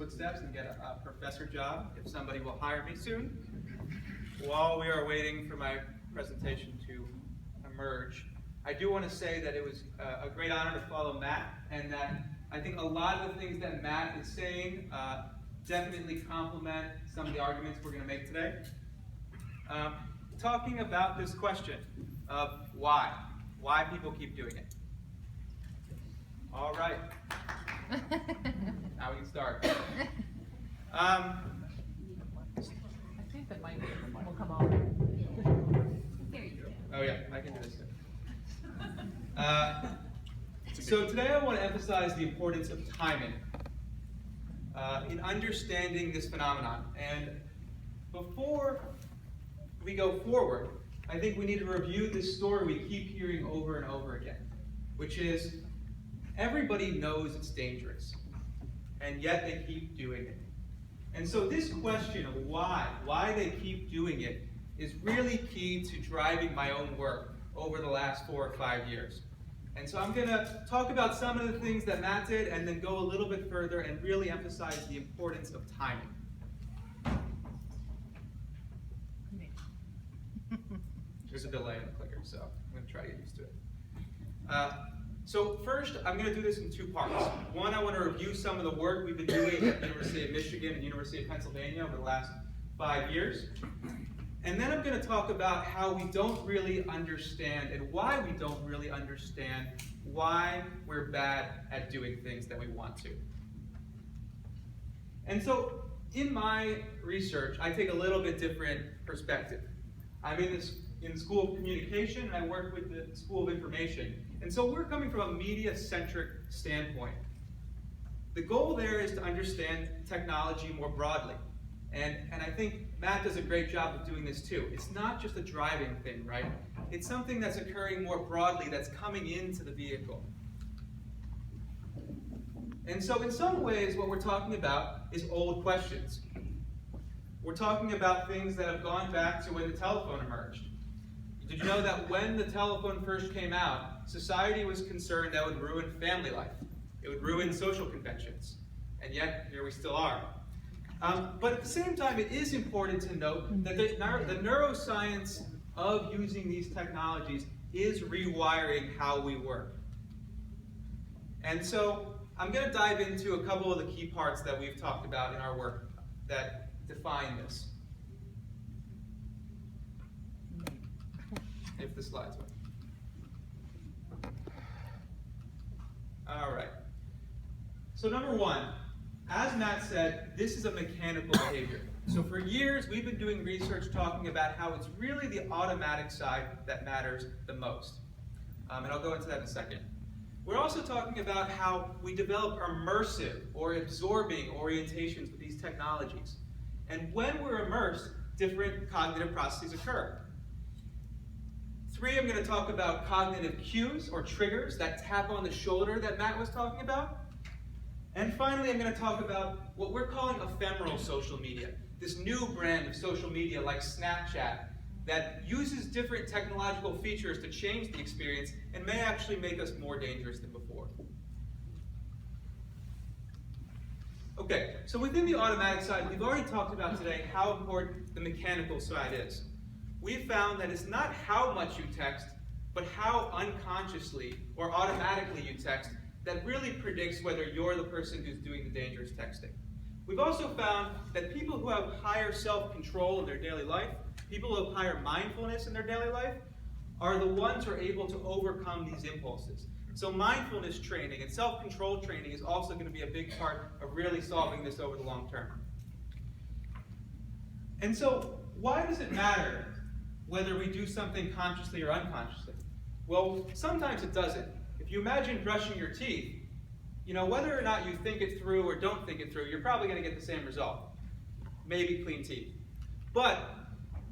footsteps and get a professor job if somebody will hire me soon. While we are waiting for my presentation to emerge, I do want to say that it was a great honor to follow Matt, and that I think a lot of the things that Matt is saying definitely complement some of the arguments we're going to make today. Talking about this question of why people keep doing it. All right, now we can start. I think that mic will come off. There you go. Oh yeah, I can do this too. So today I want to emphasize the importance of timing in understanding this phenomenon. And before we go forward, I think we need to review this story we keep hearing over and over again, which is everybody knows it's dangerous, and yet they keep doing it. And so this question of why they keep doing it, is really key to driving my own work over the last 4 or 5 years. And so I'm going to talk about some of the things that Matt did, and then go a little bit further and really emphasize the importance of timing. There's a delay in the clicker, so I'm going to try to get used to it. So first, I'm going to do this in 2 parts. One, I want to review some of the work we've been doing at the University of Michigan and University of Pennsylvania over the last 5 years. And then I'm going to talk about how we don't really understand, and why we don't really understand why we're bad at doing things that we want to. And so in my research, I take a little bit different perspective. I'm in the School of Communication, and I work with the School of Information. And so we're coming from a media-centric standpoint. The goal there is to understand technology more broadly. And I think Matt does a great job of doing this too. It's not just a driving thing, right? It's something that's occurring more broadly, that's coming into the vehicle. And so in some ways, what we're talking about is old questions. We're talking about things that have gone back to when the telephone emerged. Did you know that when the telephone first came out, society was concerned that would ruin family life? It would ruin social conventions. And yet, here we still are. But at the same time, it is important to note that the neuroscience of using these technologies is rewiring how we work. And so I'm going to dive into a couple of the key parts that we've talked about in our work that define this. If the slides work. All right. So number one, as Matt said, this is a mechanical behavior. So for years, we've been doing research talking about how it's really the automatic side that matters the most. And I'll go into that in a second. We're also talking about how we develop immersive or absorbing orientations with these technologies. And when we're immersed, different cognitive processes occur. 3, I'm going to talk about cognitive cues or triggers, that tap on the shoulder that Matt was talking about. And finally, I'm going to talk about what we're calling ephemeral social media, this new brand of social media like Snapchat that uses different technological features to change the experience and may actually make us more dangerous than before. Okay, so within the automatic side, we've already talked about today how important the mechanical side is. We've found that it's not how much you text, but how unconsciously or automatically you text that really predicts whether you're the person who's doing the dangerous texting. We've also found that people who have higher self-control in their daily life, people who have higher mindfulness in their daily life, are the ones who are able to overcome these impulses. So mindfulness training and self-control training is also going to be a big part of really solving this over the long term. And so why does it matter whether we do something consciously or unconsciously? Well, sometimes it doesn't. If you imagine brushing your teeth, whether or not you think it through or don't think it through, you're probably going to get the same result. Maybe clean teeth. But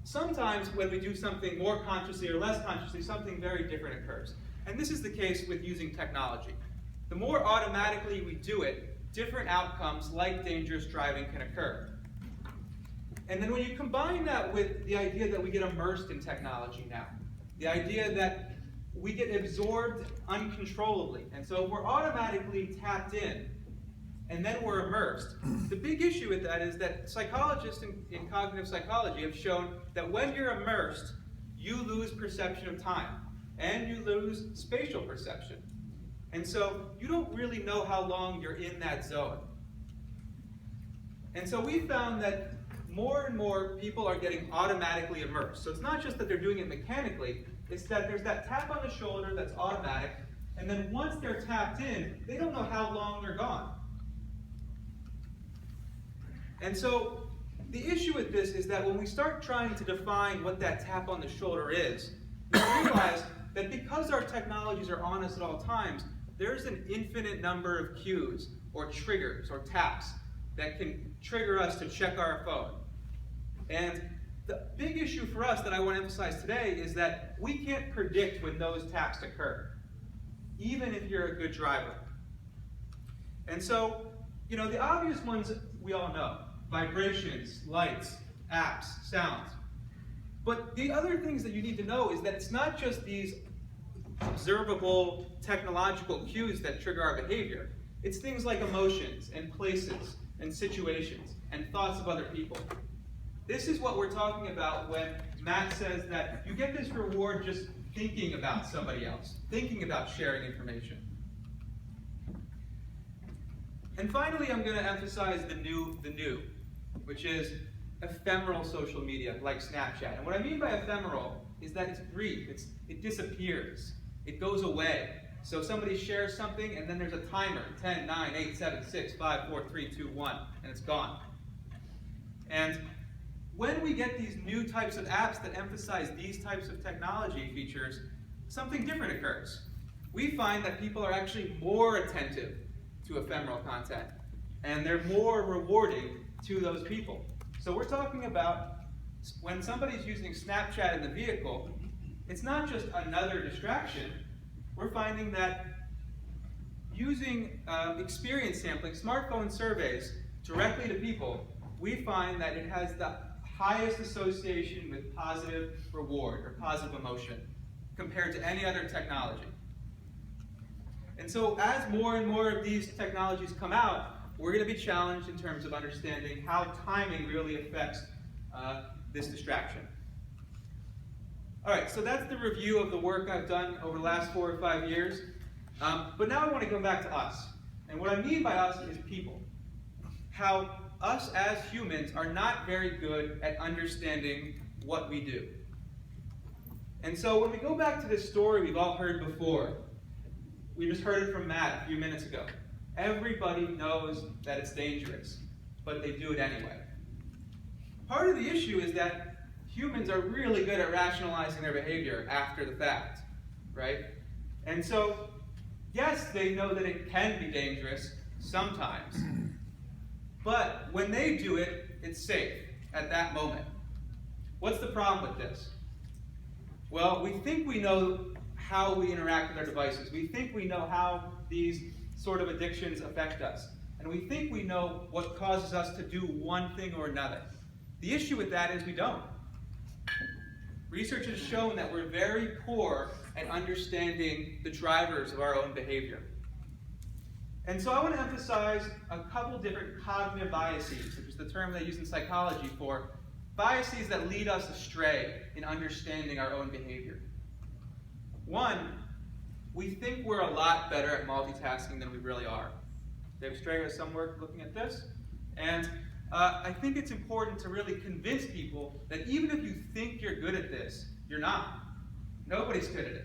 sometimes when we do something more consciously or less consciously, something very different occurs. And this is the case with using technology. The more automatically we do it, different outcomes like dangerous driving can occur. And then when you combine that with the idea that we get immersed in technology now, the idea that we get absorbed uncontrollably, and so we're automatically tapped in, and then we're immersed. The issue with that is that psychologists in cognitive psychology have shown that when you're immersed, you lose perception of time, and you lose spatial perception. And so you don't really know how long you're in that zone. And so we found that more and more people are getting automatically immersed. So it's not just that they're doing it mechanically, it's that there's that tap on the shoulder that's automatic, and then once they're tapped in, they don't know how long they're gone. And so the issue with this is that when we start trying to define what that tap on the shoulder is, we realize that because our technologies are on us at all times, there's an infinite number of cues or triggers or taps that can trigger us to check our phone. And the big issue for us that I want to emphasize today is that we can't predict when those taps occur, even if you're a good driver. And so, the obvious ones we all know: vibrations, lights, apps, sounds. But the other things that you need to know is that it's not just these observable technological cues that trigger our behavior. It's things like emotions and places and situations and thoughts of other people. This is what we're talking about when Matt says that you get this reward just thinking about somebody else, thinking about sharing information. And finally, I'm going to emphasize the new, which is ephemeral social media, like Snapchat. And what I mean by ephemeral is that it's brief, it disappears, it goes away. So somebody shares something, and then there's a timer, 10, 9, 8, 7, 6, 5, 4, 3, 2, 1, and it's gone. And when we get these new types of apps that emphasize these types of technology features, something different occurs. We find that people are actually more attentive to ephemeral content, and they're more rewarding to those people. So we're talking about when somebody's using Snapchat in the vehicle, it's not just another distraction. We're finding that using experience sampling, smartphone surveys directly to people, we find that it has the highest association with positive reward or positive emotion compared to any other technology. And so as more and more of these technologies come out, we're going to be challenged in terms of understanding how timing really affects this distraction. All right, so that's the review of the work I've done over the last 4 or 5 years. But now I want to go back to us. And what I mean by us is people. How us as humans are not very good at understanding what we do. And so when we go back to this story we've all heard before, we just heard it from Matt a few minutes ago. Everybody knows that it's dangerous, but they do it anyway. Part of the issue is that humans are really good at rationalizing their behavior after the fact, right? And so, yes, they know that it can be dangerous sometimes, but when they do it, it's safe at that moment. What's the problem with this? Well, we think we know how we interact with our devices. We think we know how these sort of addictions affect us. And we think we know what causes us to do one thing or another. The issue with that is we don't. Research has shown that we're very poor at understanding the drivers of our own behavior. And so I want to emphasize a couple different cognitive biases, which is the term they use in psychology for biases that lead us astray in understanding our own behavior. One, we think we're a lot better at multitasking than we really are. Dave Strayer has some work looking at this. And I think it's important to really convince people that even if you think you're good at this, you're not. Nobody's good at it.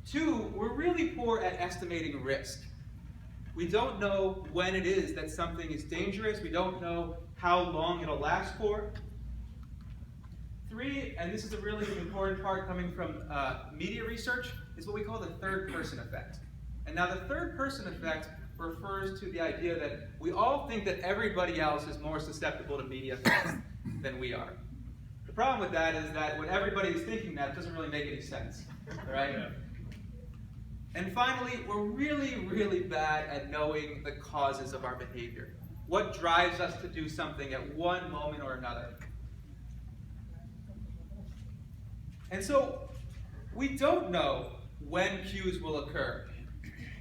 Two, we're really poor at estimating risk. We don't know when it is that something is dangerous. We don't know how long it'll last for. Three, and this is a really important part coming from media research, is what we call the third person effect. And now the third person effect refers to the idea that we all think that everybody else is more susceptible to media effects than we are. The problem with that is that when everybody is thinking that, it doesn't really make any sense, right? Yeah. And finally, we're really, really bad at knowing the causes of our behavior. What drives us to do something at one moment or another. And so, we don't know when cues will occur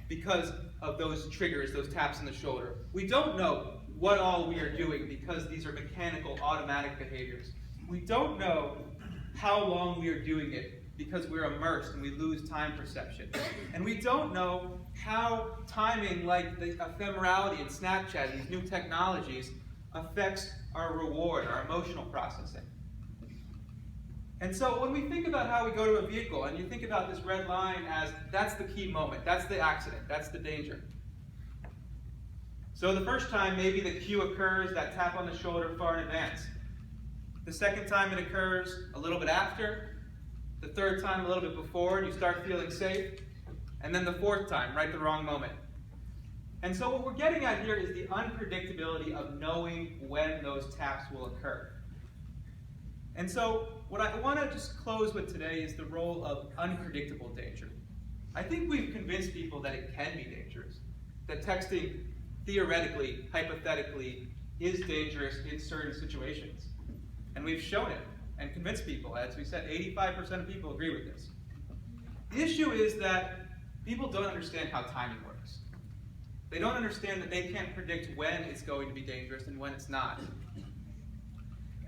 because of those triggers, those taps on the shoulder. We don't know what all we are doing because these are mechanical, automatic behaviors. We don't know how long we are doing it because we're immersed and we lose time perception. And we don't know how timing, like the ephemerality in Snapchat, these new technologies, affects our reward, our emotional processing. And so when we think about how we go to a vehicle, and you think about this red line as that's the key moment, that's the accident, that's the danger. So the first time, maybe the cue occurs, that tap on the shoulder far in advance. The second time it occurs a little bit after. The third time a little bit before, and you start feeling safe. And then the fourth time, right the wrong moment. And so what we're getting at here is the unpredictability of knowing when those taps will occur. And so what I want to just close with today is the role of unpredictable danger. I think we've convinced people that it can be dangerous, that texting theoretically, hypothetically, is dangerous in certain situations. And we've shown it and convinced people. As we said, 85% of people agree with this. The issue is that people don't understand how timing works. They don't understand that they can't predict when it's going to be dangerous and when it's not.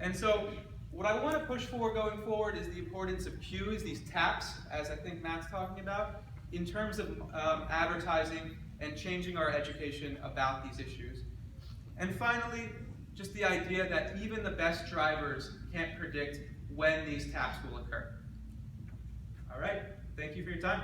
And so what I want to push for going forward is the importance of cues, these taps, as I think Matt's talking about, in terms of advertising and changing our education about these issues. And finally, just the idea that even the best drivers can't predict when these taps will occur. All right, thank you for your time.